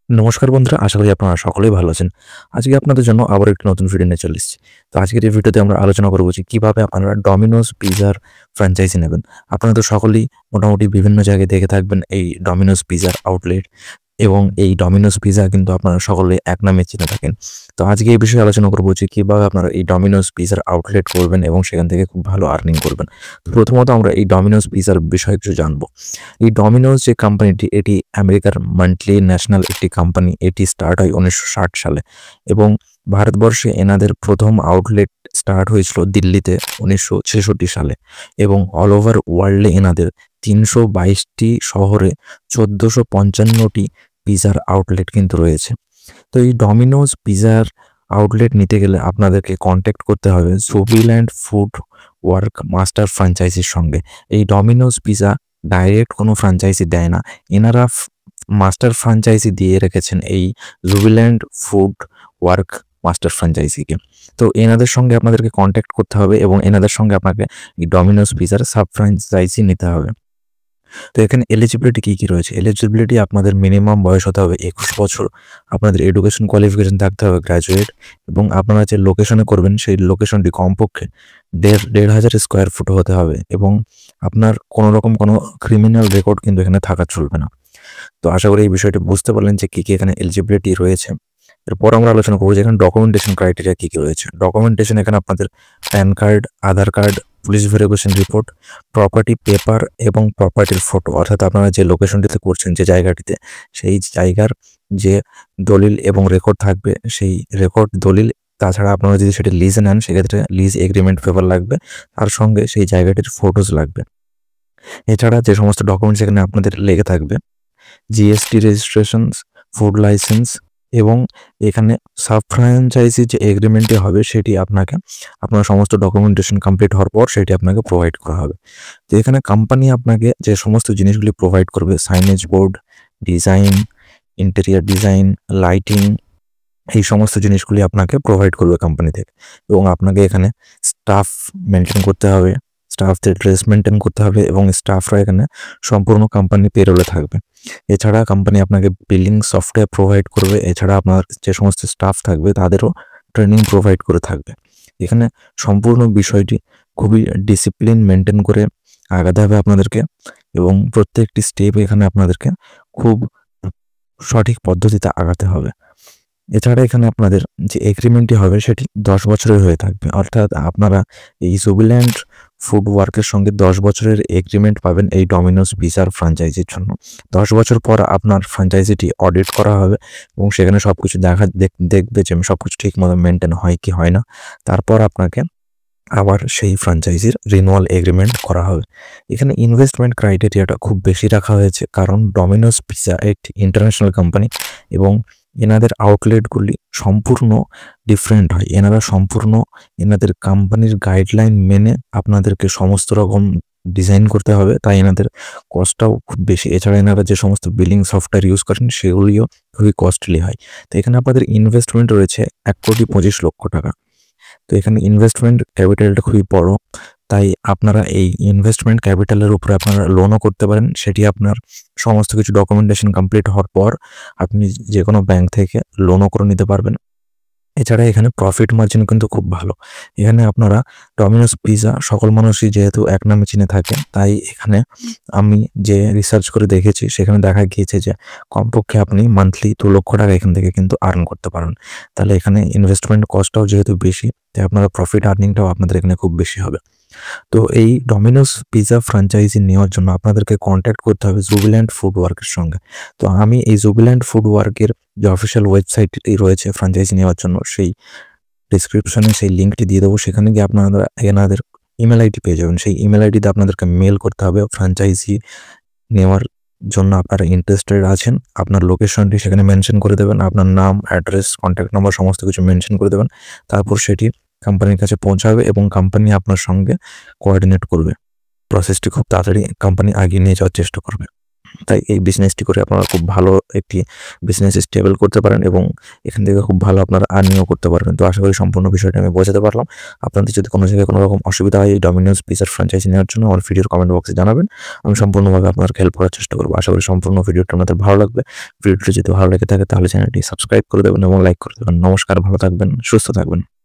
নমস্কার বন্ধুরা, আশা করি আপনারা সকলেই ভালো আছেন। আজকে আপনাদের জন্য আবার একটি নতুন ভিডিও নিয়ে চলে এসেছি। তো আজকের এই ভিডিওতে আমরা আলোচনা করব যে কিভাবে আপনারা ডমিনোজ পিজার ফ্র্যাঞ্চাইজি নেবেন। আপনারা তো সকলেই মোটামুটি বিভিন্ন জায়গায় দেখে থাকবেন এই ডমিনোজ পিজার আউটলেট এবং এই ডমিনোজ পিজা কিন্তু আপনারা সকলে এক নামে চিনে থাকেন। তো আজকে এই বিষয়ে আলোচনা করব যে কিভাবে আপনারা এই ডমিনোজ পিজার আউটলেট করবেন এবং সেখান থেকে খুব ভালো আর্নিং করবেন। তো প্রথমত আমরা এই ডমিনোজ পিজার বিষয়ে কিছু জানবো। এই ডমিনোজ যে কোম্পানিটি, এটি আমেরিকার মাল্টি ন্যাশনাল একটি কোম্পানি। এটি স্টার্ট হয় 1960 সালে এবং ভারতবর্ষে এনাদের প্রথম আউটলেট স্টার্ট হয়েছিল দিল্লিতে 1966 সালে এবং অল ওভার ওয়ার্ল্ডে এনাদের 322টি শহরে 1455টি পিজার আউটলেট কিন্তু রয়েছে। তো এই ডমিনোজ পিজার আউটলেট নিতে গেলে আপনাদেরকে কন্ট্যাক্ট করতে হবে জুবিল্যান্ড ফুড ওয়ার্ক মাস্টার ফ্র্যাঞ্চাইজির সঙ্গে। এই ডমিনোজ পিজা ডাইরেক্ট কোনো ফ্র্যাঞ্চাইজি দেয় না, এনারা মাস্টার ফ্র্যাঞ্চাইজি দিয়ে রেখেছেন এই জুবিল্যান্ড ফুড ওয়ার্ক মাস্টার ফ্র্যাঞ্চাইজিকে। তো এনাদের সঙ্গে আপনাদেরকে কন্ট্যাক্ট করতে হবে এবং এনাদের সঙ্গে আপনাকে এই ডমিনোজ পিজার সাব ফ্র্যাঞ্চাইজি নিতে হবে। তো এখানে এলিজিবিলিটি কী রয়েছে? এলিজিবিলিটি আপনাদের মিনিমাম বয়স হতে হবে 21 বছর, আপনাদের এডুকেশন কোয়ালিফিকেশন থাকতে হবে গ্র্যাজুয়েট এবং আপনারা যে লোকেশনে করবেন সেই লোকেশনটি কমপক্ষে 1,500 স্কোয়ার ফুট হতে হবে এবং আপনার কোনো রকম কোনো ক্রিমিনাল রেকর্ড কিন্তু এখানে থাকা চলবে না। তো আশা করি এই বিষয়টি বুঝতে পারলেন যে কী এখানে এলিজিবিলিটি রয়েছে। এরপর আমরা আলোচনা করবো যে এখানে ডকুমেন্টেশন ক্রাইটেরিয়া কী রয়েছে। ডকুমেন্টেশন এখানে আপনাদের PAN card, Aadhaar card, police verification report, property paper এবং প্রপার্টির ফটো, অর্থাৎ আপনারা যে লোকেশনটিতে করছেন যে জায়গাটিতে সেই জায়গার যে দলিল এবং রেকর্ড থাকবে সেই রেকর্ড দলিল। তাছাড়া আপনারা যদি সেটা লিজে নেন সেক্ষেত্রে লিজ এগ্রিমেন্ট পেপার লাগবে, তার সঙ্গে সেই জায়গাটির ফটোজ লাগবে। এছাড়া যে সমস্ত ডকুমেন্টস এখানে আপনাদের লেগে থাকবে জিএসটি রেজিস্ট্রেশনস, ফুড লাইসেন্স এবং এখানে সাব ফ্র্যাঞ্চাইজি যে এগ্রিমেন্টটি হবে সেটি আপনার সমস্ত ডকুমেন্টেশন কমপ্লিট হওয়ার পর সেটি আপনাকে প্রোভাইড করা হবে। তো এখানে কোম্পানি আপনাকে যে সমস্ত জিনিসগুলি প্রোভাইড করবে, signage board, design, interior design, lighting, এই সমস্ত জিনিসগুলি আপনাকে প্রোভাইড করবে কোম্পানি থেকে এবং আপনাকে এখানে স্টাফ মেনটেন করতে হবে, স্টাফদের ড্রেস মেনটেন করতে হবে এবং স্টাফরা এখানে সম্পূর্ণ কোম্পানি পেরোলে থাকবে। এছাড়া কোম্পানি আপনাকে বিলিং সফটওয়্যার প্রোভাইড করবে। এছাড়া আপনার যে সমস্ত স্টাফ থাকবে তাদেরও ট্রেনিং প্রোভাইড করে থাকবে। এখানে সম্পূর্ণ বিষয়টি খুবই ডিসিপ্লিন মেনটেন করে আগাতে হবে আপনাদেরকে এবং প্রত্যেকটি স্টেপ এখানে আপনাদেরকে খুব সঠিক পদ্ধতিতে আগাতে হবে। এছাড়া এখানে আপনাদের যে এগ্রিমেন্টটি হবে সেটি 10 বছরের হয়ে থাকবে, অর্থাৎ আপনারা এই জুবিল্যান্ড ফুড ওয়ার্কের সঙ্গে 10 বছরের এগ্রিমেন্ট পাবেন এই ডমিনোজ পিজার ফ্র্যাঞ্চাইজির জন্য। 10 বছর পর আপনার ফ্র্যাঞ্চাইজিটি অডিট করা হবে এবং সেখানে সব কিছু দেখবে যে সব কিছু ঠিক মতো মেনটেন হয় কি হয় না। তারপর আপনাকে আবার সেই ফ্র্যাঞ্চাইজির রিনুয়াল এগ্রিমেন্ট করা হবে। এখানে ইনভেস্টমেন্ট ক্রাইটেরিয়াটা খুব বেশি রাখা হয়েছে, কারণ ডমিনোজ পিজা একটি ইন্টারন্যাশনাল কোম্পানি এবং এনাদের আউটলেটগুলি সম্পূর্ণ ডিফারেন্ট হয়। এনাদের কোম্পানির গাইডলাইন মেনে আপনাদেরকে সমস্ত রকম ডিজাইন করতে হবে, তাই এনাদের কস্টটাও খুব বেশি। এছাড়া এনারা যে সমস্ত বিলিং সফটওয়্যার ইউজ করেন সেগুলিও খুবই কস্টলি হয়। তো এখানে আপনাদের ইনভেস্টমেন্ট রয়েছে 1,25,00,000 টাকা। তো এখানে ইনভেস্টমেন্ট ক্যাপিটালটা খুবই বড়, তাই আপনারা এই ইনভেস্টমেন্ট ক্যাপিটালের উপরে আপনারা লোনও করতে পারেন। সেটি আপনার সমস্ত কিছু ডকুমেন্টেশন কমপ্লিট হওয়ার পর আপনি যে কোনো ব্যাংক থেকে লোনও করে নিতে পারবেন। এছাড়া এখানে প্রফিট মার্জিন কিন্তু খুব ভালো। এখানে আপনারা ডমিনোজ পিজা সকল মানুষই যেহেতু এক নামে চিনে থাকে, তাই এখানে আমি যে রিসার্চ করে দেখেছি সেখানে দেখা গিয়েছে যে কমপক্ষে আপনি মান্থলি 2 লক্ষ টাকা এখান থেকে কিন্তু আর্ন করতে পারেন। তাহলে এখানে ইনভেস্টমেন্ট কস্টটাও যেহেতু বেশি, তাই আপনারা প্রফিট আর্নিংটাও আপনাদের এখানে খুব বেশি হবে। তো এই ডমিনোজ পিজা ফ্র্যাঞ্চাইজি নেওয়ার জন্য আপনাদেরকে কন্ট্যাক্ট করতে হবে জুবিল্যান্ড ফুড ওয়ার্কের সঙ্গে। তো আমি এই জুবিল্যান্ড ফুড ওয়ার্কের যে অফিসিয়াল ওয়েবসাইটটি রয়েছে ফ্র্যাঞ্চাইজি নেওয়ার জন্য, সেই ডিসক্রিপশনে সেই লিঙ্কটি দিয়ে দেবো। সেখানে গিয়ে আপনারা এনাদের ইমেল আইডি পেয়ে যাবেন। সেই ইমেল আইডিতে আপনাদেরকে মেল করতে হবে ফ্র্যাঞ্চাইজি নেওয়ার জন্য আপনারা ইন্টারেস্টেড আছেন। আপনার লোকেশনটি সেখানে মেনশন করে দেবেন, আপনার নাম, অ্যাড্রেস, কন্ট্যাক্ট নাম্বার সমস্ত কিছু মেনশন করে দেবেন। তারপর সেটি কোম্পানির কাছে পৌঁছাবে এবং কোম্পানি আপনার সঙ্গে কোঅর্ডিনেট করবে। প্রসেসটি খুব তাড়াতাড়ি কোম্পানি আগিয়ে নিয়ে যাওয়ার চেষ্টা করবে। তাই এই বিজনেসটি করে আপনারা খুব ভালো একটি বিজনেস স্টেবল করতে পারেন এবং এখান থেকে খুব ভালো আপনারা আর্নিংও করতে পারবেন। তো আশা করি সম্পূর্ণ বিষয়টা আমি বোঝাতে পারলাম। আপনাদের যদি কোনো জায়গায় কোনো রকম অসুবিধা হয় এই ডমিনোজ পিজার ফ্র্যাঞ্চাইজি নেওয়ার জন্য আমার ভিডিওর কমেন্ট বক্সে জানাবেন। আমি সম্পূর্ণভাবে আপনার হেল্প করার চেষ্টা করবো। আশা করি সম্পূর্ণ ভিডিওটা আপনাদের ভালো লাগবে। ভিডিওটি যদি ভালো লেগে থাকে তাহলে চ্যানেলটি সাবস্ক্রাইব করে দেবেন এবং লাইক করে দেবেন। নমস্কার, ভালো থাকবেন, সুস্থ থাকবেন।